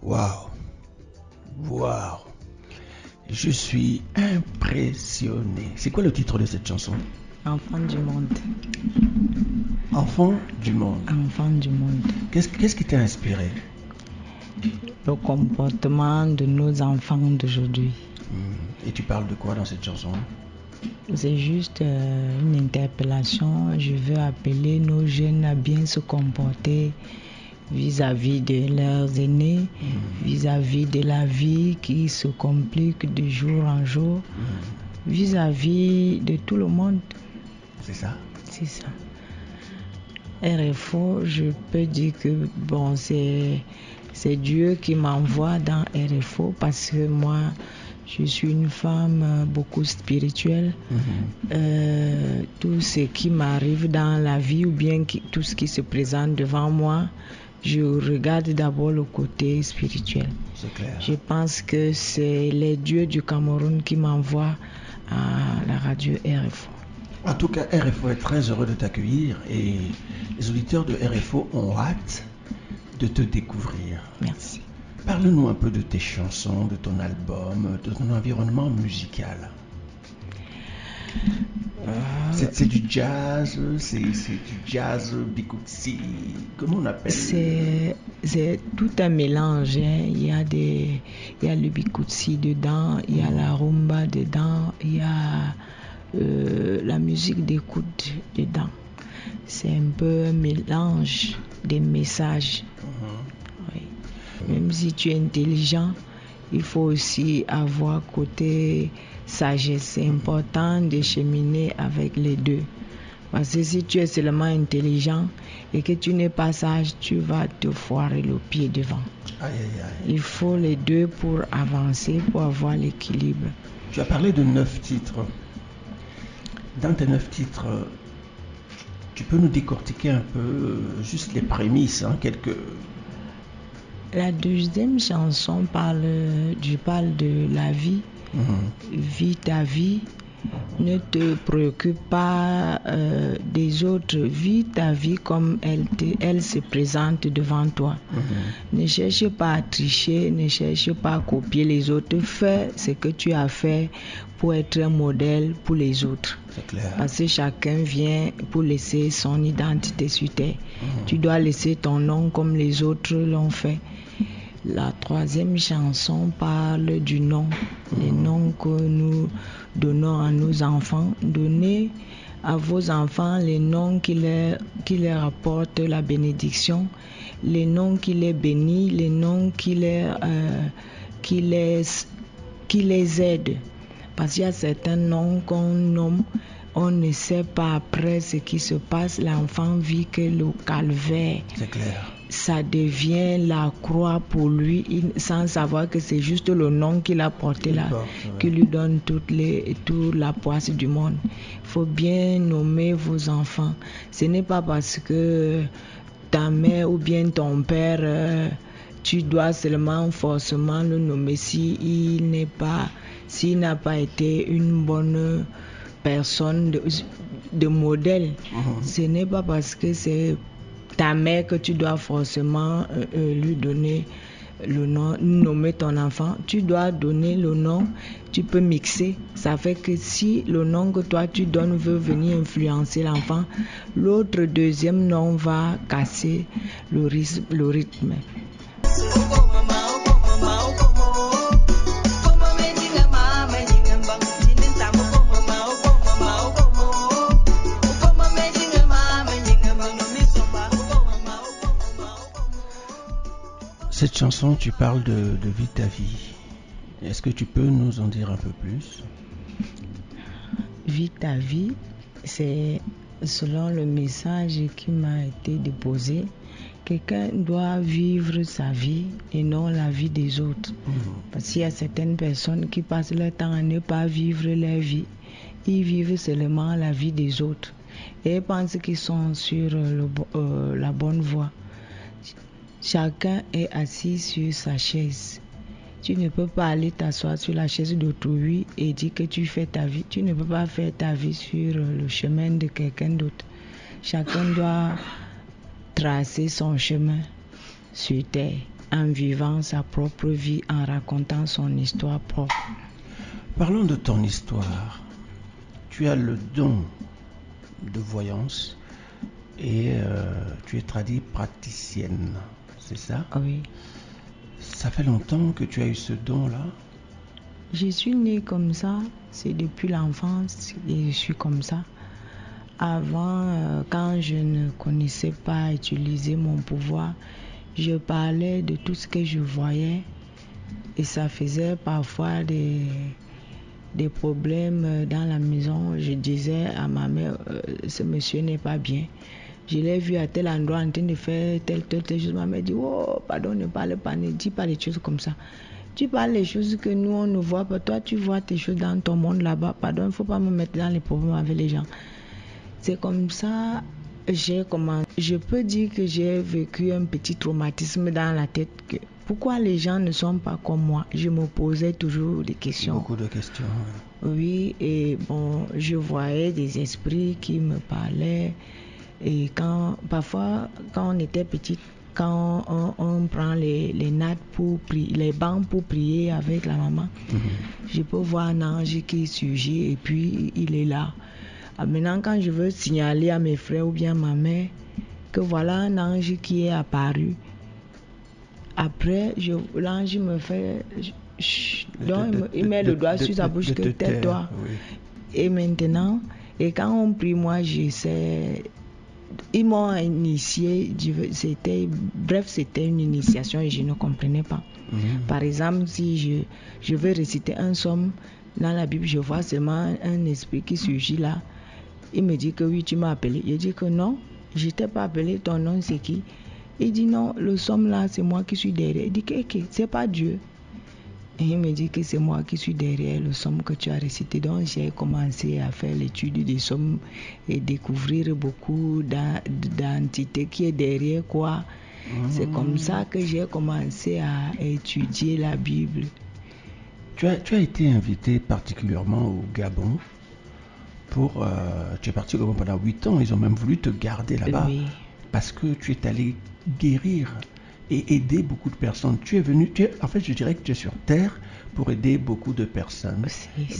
Waouh, waouh, je suis impressionné. C'est quoi le titre de cette chanson? Enfant du monde. Enfant du monde. Enfant du monde. Qu'est-ce qui t'a inspiré? Le comportement de nos enfants d'aujourd'hui. Et tu parles de quoi dans cette chanson? C'est juste une interpellation. Je veux appeler nos jeunes à bien se comporter vis-à-vis de leurs aînés, vis-à-vis de la vie qui se complique de jour en jour, vis-à-vis de tout le monde. C'est ça? C'est ça. RFO, je peux dire que bon, c'est Dieu qui m'envoie dans RFO parce que moi, je suis une femme beaucoup spirituelle. Tout ce qui m'arrive dans la vie ou bien tout ce qui se présente devant moi, je regarde d'abord le côté spirituel. C'est clair. Je pense que c'est les dieux du Cameroun qui m'envoient à la radio RFO. En tout cas, RFO est très heureux de t'accueillir et les auditeurs de RFO ont hâte de te découvrir. Merci. Parle-nous un peu de tes chansons, de ton album, de ton environnement musical. C'est du jazz, c'est du jazz bikutsi, comment on appelle? C'est tout un mélange. Hein. Il y a le bikutsi dedans, il y a la rumba dedans, il y a la musique d'écoute dedans. C'est un peu un mélange des messages. Oui. Même si tu es intelligent, il faut aussi avoir côté sagesse. C'est important de cheminer avec les deux. Parce que si tu es seulement intelligent et que tu n'es pas sage, tu vas te foirer le pied devant. Aïe, aïe, aïe. Il faut les deux pour avancer, pour avoir l'équilibre. Tu as parlé de 9 titres. Dans tes 9 titres, tu peux nous décortiquer un peu juste les prémices, hein, quelques... La deuxième chanson parle de la vie. Vis ta vie. Ne te préoccupe pas des autres. Vis ta vie comme elle se présente devant toi. Ne cherche pas à tricher, ne cherche pas à copier les autres. Fais ce que tu as fait pour être un modèle pour les autres. C'est clair. Parce que chacun vient pour laisser son identité sur terre. Tu dois laisser ton nom comme les autres l'ont fait. La troisième chanson parle du nom, les noms que nous donnons à nos enfants. Donnez à vos enfants les noms qui leur apportent la bénédiction, les noms qui les bénissent, les noms qui les aident. Parce qu'il y a certains noms qu'on nomme, on ne sait pas après ce qui se passe. L'enfant vit que le calvaire. C'est clair. Ça devient la croix pour lui, sans savoir que c'est juste le nom qu'il a porté là, qui lui donne toute la poisse du monde. Il faut bien nommer vos enfants. Ce n'est pas parce que ta mère ou bien ton père, tu dois seulement forcément le nommer s'il n'a pas été une bonne personne de modèle. Ce n'est pas parce que c'est ta mère que tu dois forcément lui donner le nom, nommer ton enfant. Tu dois donner le nom, tu peux mixer. Ça fait que si le nom que toi tu donnes veut venir influencer l'enfant, l'autre deuxième nom va casser le rythme. Cette chanson, tu parles de Vis ta vie. Est-ce que tu peux nous en dire un peu plus? Vis ta vie, c'est selon le message qui m'a été déposé. Quelqu'un doit vivre sa vie et non la vie des autres. Parce qu'il y a certaines personnes qui passent leur temps à ne pas vivre leur vie. Ils vivent seulement la vie des autres. Et ils pensent qu'ils sont sur la bonne voie. Chacun est assis sur sa chaise. Tu ne peux pas aller t'asseoir sur la chaise d'autrui et dire que tu fais ta vie. Tu ne peux pas faire ta vie sur le chemin de quelqu'un d'autre. Chacun doit tracer son chemin sur terre. en vivant sa propre vie, en racontant son histoire propre. Parlons de ton histoire. Tu as le don de voyance et tu es tradipraticienne, c'est ça? Oui. Ça fait longtemps que tu as eu ce don-là? Je suis née comme ça, c'est depuis l'enfance et je suis comme ça. Avant, quand je ne connaissais pas utiliser mon pouvoir, je parlais de tout ce que je voyais et ça faisait parfois des problèmes dans la maison. Je disais à ma mère, ce monsieur n'est pas bien. Je l'ai vu à tel endroit en train de faire telle chose. Ma mère dit, oh, pardon, ne parle pas, ne dis pas les choses comme ça. Tu parles les choses que nous, on ne voit pas. Toi, tu vois tes choses dans ton monde là-bas. Pardon, il ne faut pas me mettre dans les problèmes avec les gens. C'est comme ça, j'ai commencé. Je peux dire que j'ai vécu un petit traumatisme dans la tête. Pourquoi les gens ne sont pas comme moi? Je me posais toujours des questions. Beaucoup de questions. Oui, et bon, je voyais des esprits qui me parlaient. Et parfois, quand on était petite, quand on prend les nattes pour prier, les bancs pour prier avec la maman, je peux voir un ange qui surgit et puis il est là. Maintenant, quand je veux signaler à mes frères ou bien à ma mère que voilà un ange qui est apparu, après, l'ange me fait... Donc, il met le doigt sur sa bouche que tais-toi. Oui. Et maintenant, quand on prie, moi, j'essaie... Ils m'ont initié, c'était une initiation et je ne comprenais pas. Par exemple, si je veux réciter un psaume dans la Bible, je vois seulement un esprit qui surgit là. Il me dit que oui, tu m'as appelé. Je dis que non, je ne t'ai pas appelé, ton nom c'est qui? Il dit non, le psaume là, c'est moi qui suis derrière. Il dit que c'est pas Dieu. Et il me dit que c'est moi qui suis derrière le psaume que tu as récité. Donc j'ai commencé à faire l'étude des psaumes et découvrir beaucoup d'entités qui est derrière quoi. C'est comme ça que j'ai commencé à étudier la Bible. Tu as été invité particulièrement au Gabon. Tu es parti au Gabon pendant 8 ans. Ils ont même voulu te garder là-bas. Oui. Parce que tu es allé guérir et aider beaucoup de personnes. En fait, je dirais que tu es sur terre pour aider beaucoup de personnes,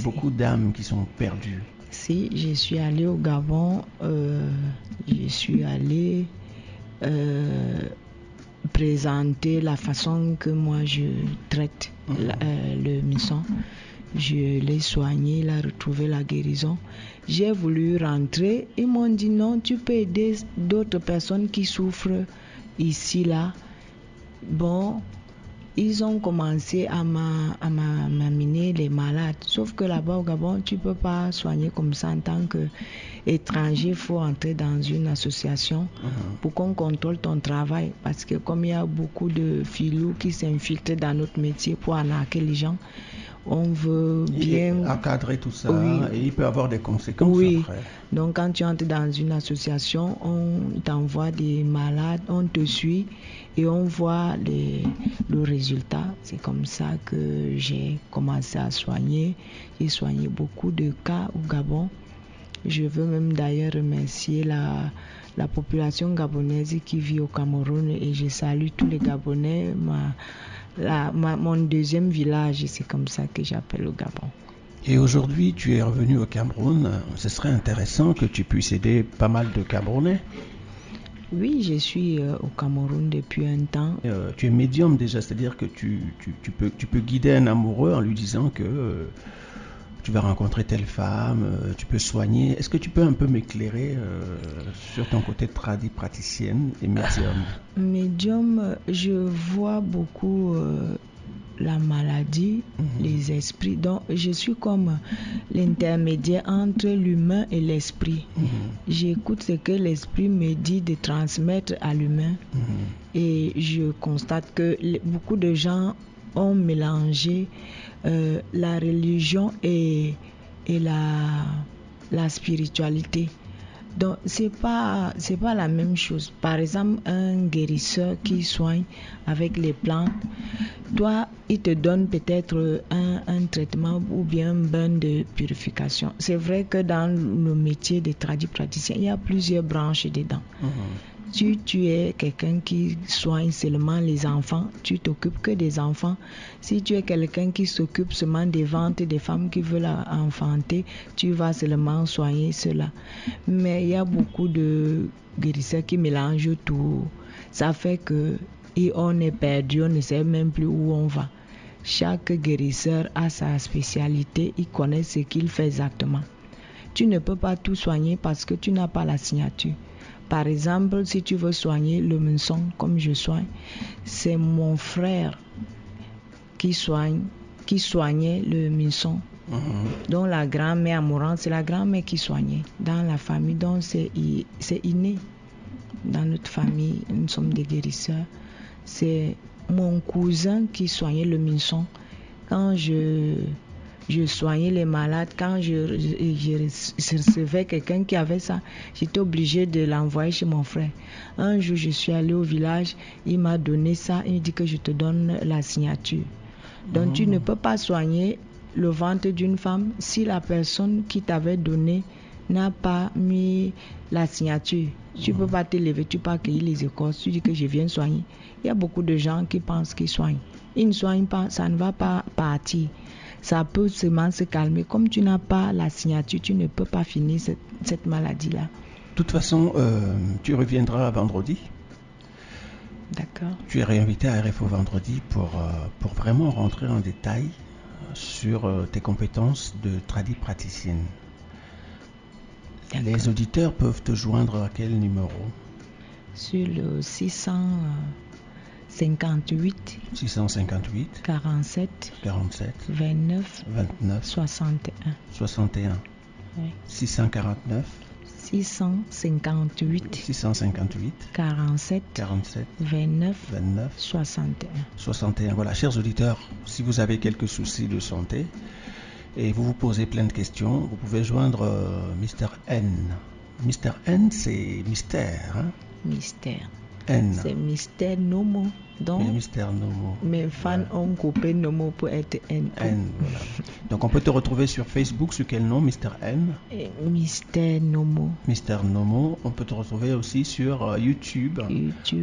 beaucoup d'âmes qui sont perdues. Si, je suis allé au Gabon, je suis allé présenter la façon que moi je traite le misson. Je l'ai soigné, il a retrouvé la guérison. J'ai voulu rentrer, ils m'ont dit non, tu peux aider d'autres personnes qui souffrent ici, là. Bon, ils ont commencé à m'amener les malades. Sauf que là-bas au Gabon, tu ne peux pas soigner comme ça en tant qu'étranger. Il faut entrer dans une association pour qu'on contrôle ton travail. Parce que comme il y a beaucoup de filous qui s'infiltrent dans notre métier pour arnaquer les gens, on veut bien encadrer tout ça, oui. Et il peut avoir des conséquences après. Donc quand tu entres dans une association, on t'envoie des malades, on te suit et on voit le résultat. C'est comme ça que j'ai commencé à soigner. J'ai soigné beaucoup de cas au Gabon. Je veux même d'ailleurs remercier la population gabonaise qui vit au Cameroun et je salue tous les Gabonais. Mon deuxième village, c'est comme ça que j'appelle le Gabon. Et aujourd'hui, tu es revenu au Cameroun. Ce serait intéressant que tu puisses aider pas mal de Camerounais. Oui, je suis au Cameroun depuis un temps. Tu es médium déjà, c'est-à-dire que tu peux guider un amoureux en lui disant que tu vas rencontrer telle femme, tu peux soigner. Est-ce que tu peux un peu m'éclairer sur ton côté praticienne et médium? Médium, je vois beaucoup la maladie, les esprits. Donc, je suis comme l'intermédiaire entre l'humain et l'esprit. J'écoute ce que l'esprit me dit de transmettre à l'humain et je constate que beaucoup de gens ont mélangé la religion et la spiritualité. Donc, c'est pas la même chose. Par exemple, un guérisseur qui soigne avec les plantes, toi, il te donne peut-être un traitement ou bien un bain de purification. C'est vrai que dans le métier des tradipraticiens, il y a plusieurs branches dedans. tu es quelqu'un qui soigne seulement les enfants, tu t'occupes que des enfants. Si tu es quelqu'un qui s'occupe seulement des ventes des femmes qui veulent enfanter, tu vas seulement soigner cela. Mais il y a beaucoup de guérisseurs qui mélangent tout. Ça fait que et on est perdu, on ne sait même plus où on va. Chaque guérisseur a sa spécialité, il connaît ce qu'il fait exactement. Tu ne peux pas tout soigner parce que tu n'as pas la signature. Par exemple, si tu veux soigner le menson comme je soigne, c'est mon frère qui soignait le menson. Donc la grand-mère mourante, c'est la grand-mère qui soignait dans la famille. Donc c'est inné. Dans notre famille, nous sommes des guérisseurs. C'est mon cousin qui soignait le menson. Quand je soignais les malades, quand je recevais quelqu'un qui avait ça, j'étais obligée de l'envoyer chez mon frère. Un jour, je suis allée au village, il m'a donné ça, il dit que je te donne la signature. Donc tu ne peux pas soigner le ventre d'une femme si la personne qui t'avait donné n'a pas mis la signature. Tu ne peux pas te lever, tu peux pas accueillir les écorces, tu dis que je viens soigner. Il y a beaucoup de gens qui pensent qu'ils soignent. Ils ne soignent pas, ça ne va pas partir. Ça peut seulement se calmer. Comme tu n'as pas la signature, tu ne peux pas finir cette maladie-là. De toute façon, tu reviendras vendredi. D'accord. Tu es réinvité à RFO vendredi pour vraiment rentrer en détail sur tes compétences de tradipraticienne. Les auditeurs peuvent te joindre à quel numéro? Sur le 658 47 29 61. Oui. 658 47 29 61. Voilà, chers auditeurs, si vous avez quelques soucis de santé et vous vous posez plein de questions, vous pouvez joindre Mr. N. Mr. N, c'est mystère. Hein? Mystère. N. C'est mystère Nomo. Donc, mystère Nomo. Mes fans ont coupé Nomo pour être N. N, voilà. Donc on peut te retrouver sur Facebook, sur quel nom, Mr. N? Mystère Nomo. Mystère Nomo. On peut te retrouver aussi sur YouTube.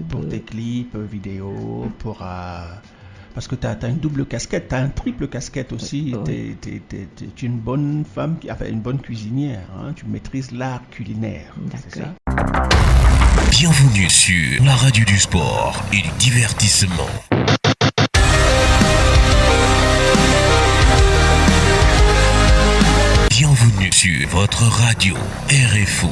Pour tes clips, vidéos, parce que tu as une double casquette, tu as un triple casquette aussi. Oui. Tu es une bonne femme, une bonne cuisinière. Hein? Tu maîtrises l'art culinaire. C'est ça? Bienvenue sur la radio du sport et du divertissement. Bienvenue sur votre radio RFO.